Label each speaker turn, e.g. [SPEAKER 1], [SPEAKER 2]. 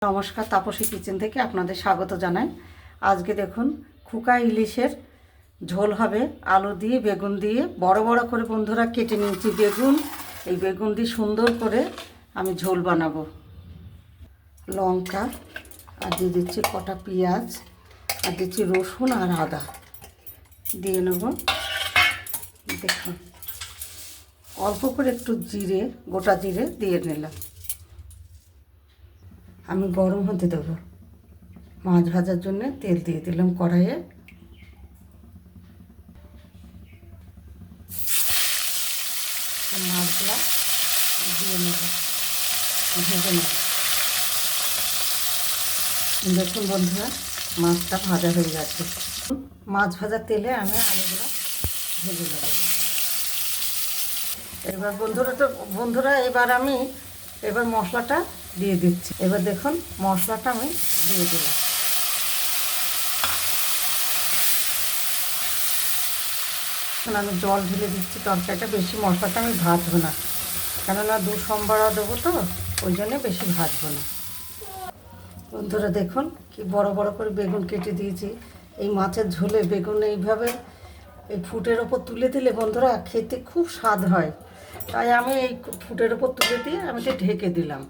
[SPEAKER 1] নমস্কার, তাপসী কিচেন থেকে আপনাদের স্বাগত জানাই। আজকে দেখুন খুকা ইলিশের ঝোল হবে। আলু দিয়ে বেগুন দিয়ে বড় বড় করে বন্ধুরা কেটে নিয়েছি বেগুন। এই বেগুন দিয়ে সুন্দর করে আমি ঝোল বানাবো। লঙ্কা আর দিয়ে দিচ্ছি কটা পেঁয়াজ, আর দিচ্ছি রসুন আর আদা দিয়ে নেব। দেখুন অল্প করে একটু জিরে, গোটা জিরে দিয়ে নিলাম। আমি গরম হতে দেবো। মাছ ভাজার জন্য তেল দিয়ে দিলাম কড়াইয়ে। মাছগুলো দিয়ে নেব, ভেজে নেব। দেখুন বন্ধুরা, মাছটা ভাজা হয়ে গেছে। মাছ ভাজার তেলে আমি আলুগুলো ভেজে নেব। এবার বন্ধুরা আমি মশলাটা দিয়ে দিচ্ছি। এবার দেখুন মশলাটা আমি দিয়ে দিলাম। এখন আমি জল ঢেলে দিচ্ছি তরকারিটা। বেশি মশলাটা আমি ভাজবো না, কেননা দু সম্বারা দেবো তো, ওই জন্যে বেশি ভাজবো না। বন্ধুরা দেখুন কি বড় বড় করে বেগুন কেটে দিয়েছি। এই মাছের ঝোলে বেগুন এইভাবে এই ফুটের ওপর তুলে দিলে বন্ধুরা খেতে খুব স্বাদ হয়। তাই আমি এই ফুটের ওপর তুলে দিয়ে আমি ঢেকে দিলাম।